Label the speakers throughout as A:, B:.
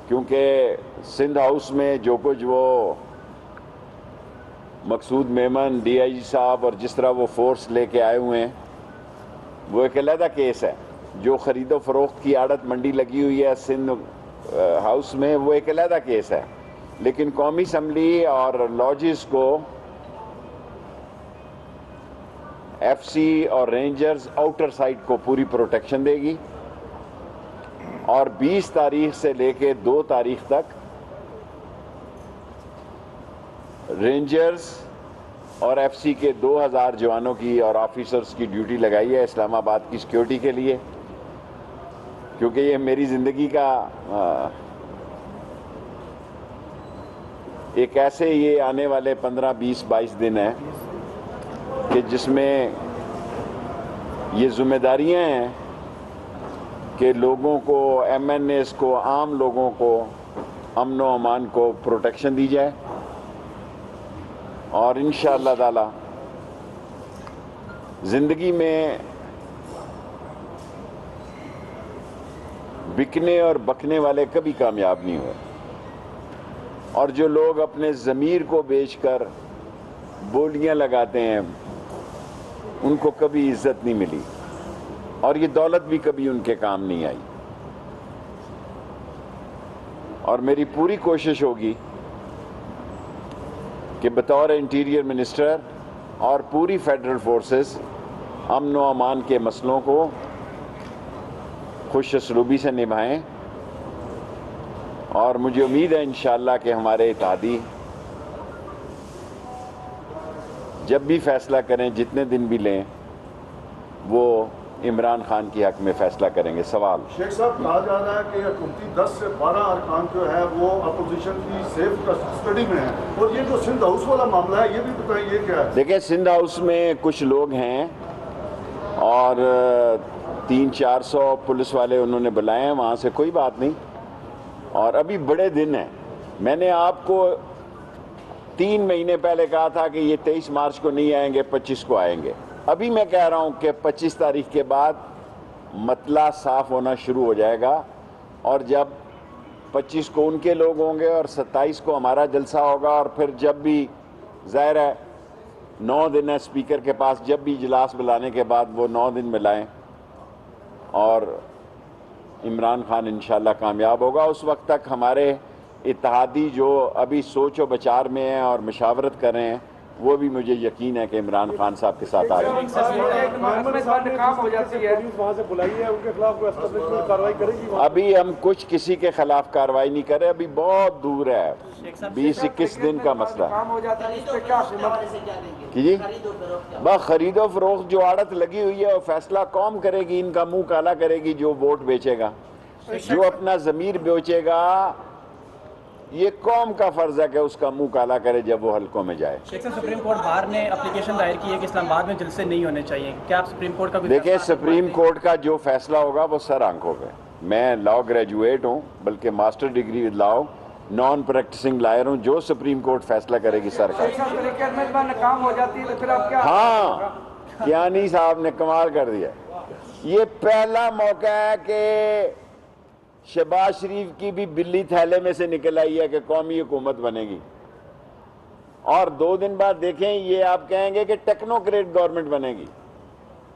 A: کیونکہ سندھ ہاؤس میں جو کچھ وہ مقصود میمن ڈی آئی جی صاحب اور جس طرح وہ فورس لے کے آئے ہوئے ہیں وہ ایک علیحدہ کیس ہے. جو خرید و فروخت کی آڑت منڈی لگی ہوئی ہے سندھ ہاؤس میں وہ ایک علیحدہ کیس ہے. لیکن قومی اسمبلی اور لاجز کو ایف سی اور رینجرز آؤٹر سائٹ کو پوری پروٹیکشن دے گی اور 20 تاریخ سے لے کے 2 تاریخ تک رینجرز اور ایف سی کے 2000 جوانوں کی اور آفیسرز کی ڈیوٹی لگائی ہے اسلام آباد کی سیکیورٹی کے لیے. کیونکہ یہ میری زندگی کا ایک ایسے یہ آنے والے 15 20 22 دن ہیں کہ جس میں یہ ذمہ داریاں ہیں کہ لوگوں کو ایم این ایز کو عام لوگوں کو امن و امان کو پروٹیکشن دی جائے اور انشاءاللہ تعالی زندگی میں بکنے اور بکنے والے کبھی کامیاب نہیں ہوئے اور جو لوگ اپنے ضمیر کو بیچ کر بولیاں لگاتے ہیں ان کو کبھی عزت نہیں ملی اور یہ دولت بھی کبھی ان کے کام نہیں آئی. اور میری پوری کوشش ہوگی کہ بطور انٹیریئر منسٹر اور پوری فیڈرل فورسز امن و امان کے مسئلوں کو خوش اسلوبی سے نبھائیں اور مجھے امید ہے انشاءاللہ کہ ہمارے اتحادی جب بھی فیصلہ کریں جتنے دن بھی لیں وہ عمران خان کی حق میں فیصلہ کریں گے. سوال
B: شیخ صاحب کہا جا رہا ہے کہ حکومتی 10 سے 12 ارکان جو ہے وہ اپوزیشن کی سیف کسٹڈی میں ہیں اور یہ جو سندھ ہاؤس والا معاملہ ہے یہ بھی بتائیں یہ کیا ہے؟
A: دیکھیں سندھ ہاؤس میں کچھ لوگ ہیں اور 300-400 پولیس والے انہوں نے بلائے ہیں وہاں سے کوئی بات نہیں اور ابھی بڑے دن ہیں. میں نے آپ کو 3 مہینے پہلے کہا تھا کہ یہ 23 مارچ کو نہیں آئیں گے 25 کو آئیں گے. ابھی میں کہہ رہا ہوں کہ 25 تاریخ کے بعد مطلع صاف ہونا شروع ہو جائے گا اور جب 25 کو ان کے لوگ ہوں گے اور 27 کو ہمارا جلسہ ہوگا اور پھر جب بھی ظاہر ہے 9 دن ہے اسپیکر کے پاس جب بھی اجلاس بلانے کے بعد وہ 9 دن ملائیں اور عمران خان انشاءاللہ کامیاب ہوگا. اس وقت تک ہمارے اتحادی جو ابھی سوچ و بچار میں ہیں اور مشاورت کر رہے ہیں وہ بھی مجھے یقین ہے کہ عمران خان صاحب کے ساتھ آ رہے ہیں. ابھی ہم کچھ کسی کے خلاف کارروائی نہیں کر رہے, ابھی بہت دور ہے, 20-21 دن کا مسئلہ جی. بس خرید و فروخت جو آڑت لگی ہوئی ہے وہ فیصلہ قوم کرے گی, ان کا منہ کالا کرے گی جو ووٹ بیچے گا, جو اپنا ضمیر بیچے گا. یہ قوم کا فرض ہے کہ اس کا منہ کالا کرے جب وہ حلقوں میں جائے.
C: شیخ صاحب سپریم کورٹ باہر نے اپلیکیشن دائر کی ہے کہ اسلام آباد میں جلسے نہیں ہونے چاہیے, کیا آپ سپریم کورٹ کا بھی
A: دیکھیں سپریم کورٹ کا جو فیصلہ ہوگا وہ سر آنکھوں پہ. میں لاء گریجویٹ ہوں, بلکہ master degree with law, non practicing lawyer ہوں. جو سپریم کورٹ فیصلہ کرے گی سر کا. ہاں کیانی صاحب نے کمال کر دیا. یہ پہلا موقع ہے کہ شہباز شریف کی بھی بلی تھیلے میں سے نکل آئی ہے کہ قومی حکومت بنے گی, اور 2 دن بعد دیکھیں یہ آپ کہیں گے کہ ٹیکنوکریٹ گورنمنٹ بنے گی.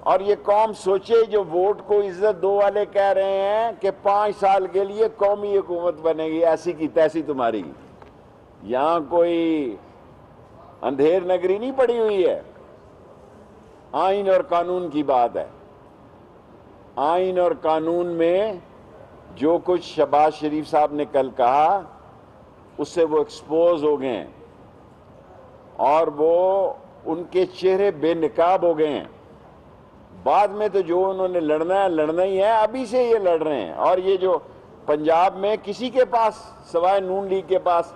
A: اور یہ قوم سوچے جو ووٹ کو عزت دو والے کہہ رہے ہیں کہ 5 سال کے لیے قومی حکومت بنے گی, ایسی کی تیسی تمہاری. یہاں کوئی اندھیر نگری نہیں پڑی ہوئی ہے, آئین اور قانون کی بات ہے. آئین اور قانون میں جو کچھ شہباز شریف صاحب نے کل کہا اس سے وہ ایکسپوز ہو گئے ہیں اور وہ ان کے چہرے بے نقاب ہو گئے ہیں. بعد میں تو جو انہوں نے لڑنا ہی ہے, ابھی سے یہ لڑ رہے ہیں. اور یہ جو پنجاب میں کسی کے پاس سوائے نون لیگ کے پاس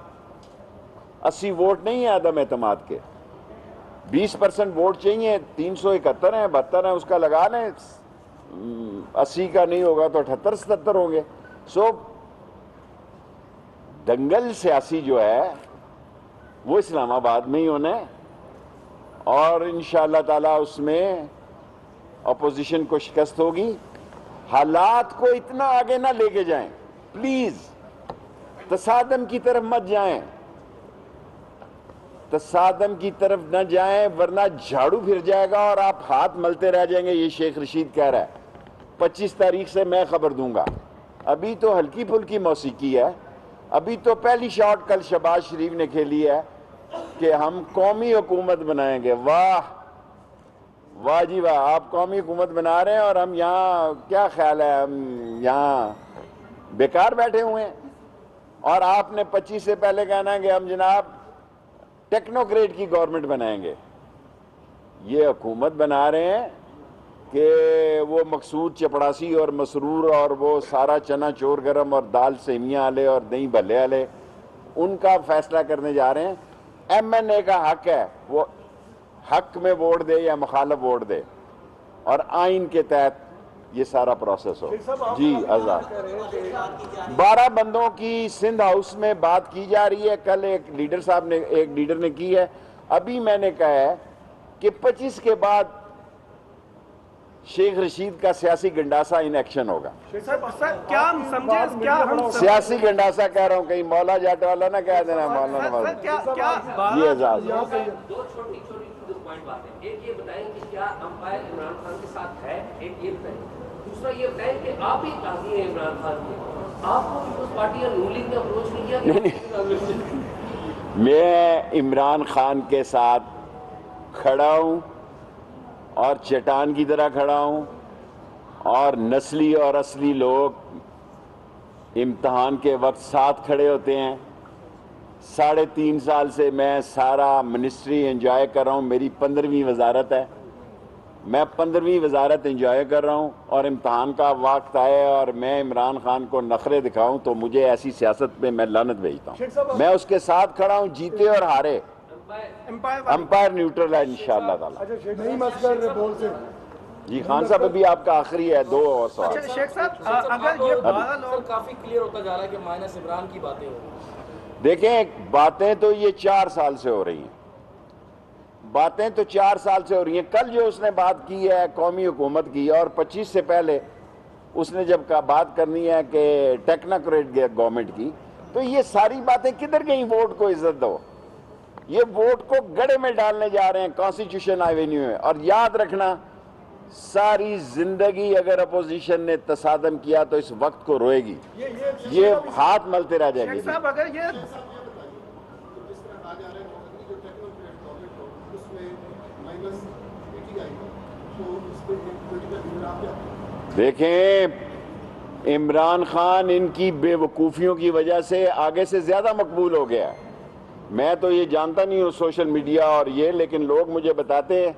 A: 80 ووٹ نہیں ہیں عدم اعتماد کے, 20% ووٹ چاہیے. 371 ہیں, 72 ہیں, اس کا لگا لیں. 80 کا نہیں ہوگا تو 78-77 ہوں گے. سو دنگل سیاسی جو ہے وہ اسلام آباد میں ہی ہونا ہے اور انشاءاللہ تعالی اس میں اپوزیشن کو شکست ہوگی. حالات کو اتنا آگے نہ لے کے جائیں پلیز. تصادم کی طرف مت جائیں، تصادم کی طرف نہ جائیں ورنہ جھاڑو پھر جائے گا اور آپ ہاتھ ملتے رہ جائیں گے. یہ شیخ رشید کہہ رہا ہے 25 تاریخ سے میں خبر دوں گا. ابھی تو ہلکی پھلکی موسیقی ہے، ابھی تو پہلی شاٹ کل شہباز شریف نے کھیلی ہے کہ ہم قومی حکومت بنائیں گے. واہ واہ جی واہ، آپ قومی حکومت بنا رہے ہیں اور ہم یہاں کیا خیال ہے ہم یہاں بیکار بیٹھے ہوئے ہیں. اور آپ نے 25 سے پہلے کہنا ہے کہ ہم جناب ٹیکنوکریٹ کی گورنمنٹ بنائیں گے. یہ حکومت بنا رہے ہیں کہ وہ مقصود چپڑاسی اور مسرور اور وہ سارا چنا چور گرم اور دال سیمیاں والے اور دہی بھلے والے ان کا فیصلہ کرنے جا رہے ہیں. ایم این اے کا حق ہے وہ حق میں ووٹ دے یا مخالف ووٹ دے اور آئین کے تحت یہ سارا پروسیس ہو. جی آزاد 12 بندوں کی سندھ ہاؤس میں بات کی جا رہی ہے. کل ایک لیڈر نے کی ہے. ابھی میں نے کہا ہے کہ 25 کے بعد شیخ رشید کا سیاسی گنڈاسہ ان ایکشن ہوگا. سیاسی گنڈاسہ کہہ رہا ہوں، کہیں مولا جاٹ والا نہ کہہ دینا. مولانا جی آزاد
D: دو چھوٹی پوائنٹ باتیں. ایک یہ بتائیں کہ کیا امپائر عمران خان کے ساتھ ہے، ایک یہ بتائیں. دوسرا یہ بتائیں کہ آپ ہی قاضی ہیں عمران خان کے، آپ کو پیپلز پارٹی اور نون لیگ نے اپروچ نہیں کیا؟
A: میں عمران خان کے ساتھ کھڑا ہوں اور چٹان کی طرح کھڑا ہوں، اور نسلی اور اصلی لوگ امتحان کے وقت ساتھ کھڑے ہوتے ہیں. 3.5 سال سے میں سارا منسٹری انجوائے کر رہا ہوں. میری 15ویں وزارت ہے، میں 15ویں وزارت انجوائے کر رہا ہوں، اور امتحان کا وقت آئے اور میں عمران خان کو نخرے دکھاؤں تو مجھے ایسی سیاست پہ میں لعنت بھیجتا ہوں. میں اس کے ساتھ کھڑا ہوں، جیتے اور ہارے. امپائر نیوٹرل ہے انشاءاللہ تعالی. جی خان صاحب ابھی آپ کا آخری ہے 2 اور سوال.
C: شیخ صاحب اگر یہ 12 لوگ
D: کافی کلیئر ہوتا جا رہا ہے کہ مائنس عمران کی باتیں ہو رہی ہیں.
A: دیکھیں باتیں تو یہ 4 سال سے ہو رہی ہیں، باتیں تو 4 سال سے ہو رہی ہیں. کل جو اس نے بات کی ہے قومی حکومت کی، اور 25 سے پہلے اس نے جب بات کرنی ہے کہ ٹیکنوکریٹ گورنمنٹ کی، تو یہ ساری باتیں کدھر گئیں؟ ووٹ کو عزت دو. یہ ووٹ کو گڑے میں ڈالنے جا رہے ہیں کانسٹیٹیوشن ایونیو میں. اور یاد رکھنا ساری زندگی اگر اپوزیشن نے تصادم کیا تو اس وقت کو روئے گی، یہ ہاتھ ملتے رہ جائیں گے.
C: شیخ صاحب اگر یہ
A: دیکھیں عمران خان ان کی بے وقوفیوں کی وجہ سے آگے سے زیادہ مقبول ہو گیا. میں تو یہ جانتا نہیں ہوں سوشل میڈیا اور یہ، لیکن لوگ مجھے بتاتے ہیں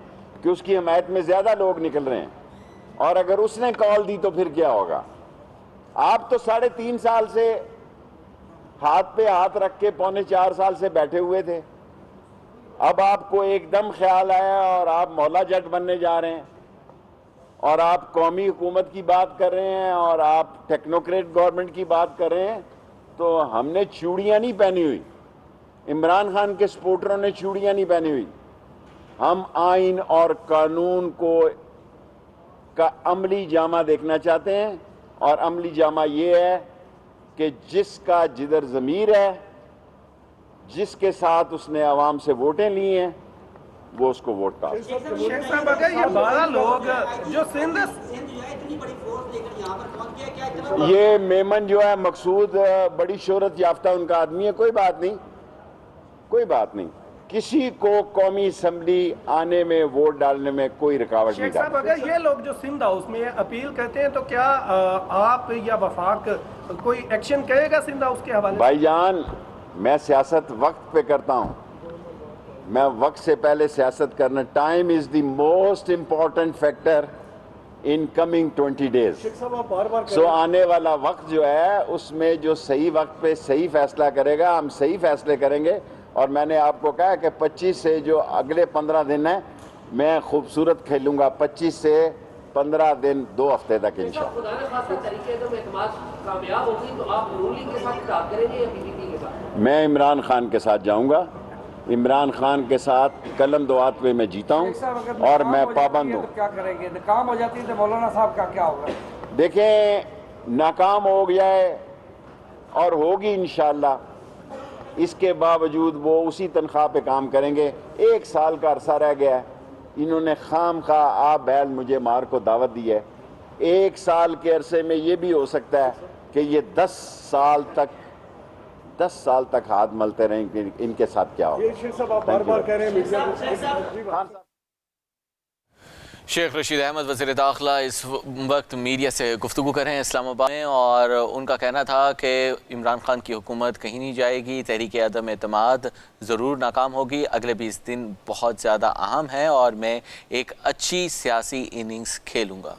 A: کہ اس کی حمایت میں زیادہ لوگ نکل رہے ہیں. اور اگر اس نے کال دی تو پھر کیا ہوگا؟ آپ تو 3.5 سال سے ہاتھ پہ ہاتھ رکھ کے 3.25 سال سے بیٹھے ہوئے تھے. اب آپ کو ایک دم خیال آیا اور آپ مولا جٹ بننے جا رہے ہیں، اور آپ قومی حکومت کی بات کر رہے ہیں، اور آپ ٹیکنوکریٹ گورنمنٹ کی بات کر رہے ہیں. تو ہم نے چوڑیاں نہیں پہنی ہوئی، عمران خان کے سپورٹروں نے چوڑیاں نہیں پہنی ہوئی. ہم آئین اور قانون کا عملی جامہ دیکھنا چاہتے ہیں، اور عملی جامہ یہ ہے کہ جس کا جدھر ضمیر ہے، جس کے ساتھ اس نے عوام سے ووٹیں لی ہیں، وہ اس کو ووٹ کاسٹ.
C: شیخ صاحب اگر یہ 12 لوگ جو سندھ
A: یہ میمن جو ہے مقصود بڑی شہرت یافتہ ان کا آدمی ہے. کوئی بات نہیں، کوئی بات نہیں، کسی کو قومی اسمبلی آنے میں ووٹ ڈالنے میں کوئی رکاوٹ نہیں
C: شیخ صاحب
A: ڈالتی.
C: اگر یہ لوگ جو سندھ ہاؤس میں اپیل کرتے ہیں تو کیا آپ یا وفاق کوئی ایکشن کرے گا سندھ ہاؤس کے حوالے سے؟
A: بھائی جان میں سیاست وقت پہ کرتا ہوں، میں وقت سے پہلے سیاست کرنا. Time is the most important factor in coming 20 days. سو آنے والا وقت جو ہے اس میں جو صحیح وقت پہ صحیح فیصلہ کرے گا، ہم صحیح فیصلے کریں گے. اور میں نے آپ کو کہا کہ 25 سے جو اگلے 15 دن ہیں میں خوبصورت کھیلوں گا. 25 سے 15 دن 2 ہفتے تک انشاءاللہ.
D: خدا نے خاصا طریقے سے اعتماد کامیاب ہوگی تو آپ نون لیگ کے ساتھ اتحاد کریں گے یا پی ڈی پی کے ساتھ؟
A: میں عمران خان کے ساتھ جاؤں گا. عمران خان کے ساتھ قلم دعات پہ میں جیتا ہوں اور میں پابند ہوں.
E: کیا کریں گے؟ ناکام ہو جاتی ہے تو مولانا صاحب کا کیا ہوگا؟
A: دیکھیں ناکام ہو گیا ہے اور ہوگی انشاءاللہ. اس کے باوجود وہ اسی تنخواہ پہ کام کریں گے. 1 سال کا عرصہ رہ گیا ہے, انہوں نے خام خواہ آپ بیل مجھے مار کو دعوت دی ہے. 1 سال کے عرصے میں یہ بھی ہو سکتا ہے کہ یہ 10 سال تک ہاتھ ملتے رہیں کہ ان کے ساتھ کیا ہو.
B: شیخ صاحب آپ بار بار کہہ رہے ہیں میڈیا کو.
E: شیخ رشید احمد وزیر داخلہ اس وقت میڈیا سے گفتگو کر رہے ہیں اسلام آباد میں, اور ان کا کہنا تھا کہ عمران خان کی حکومت کہیں نہیں جائے گی, تحریک عدم اعتماد ضرور ناکام ہوگی, اگلے 20 دن بہت زیادہ اہم ہیں اور میں ایک اچھی سیاسی اننگز کھیلوں گا.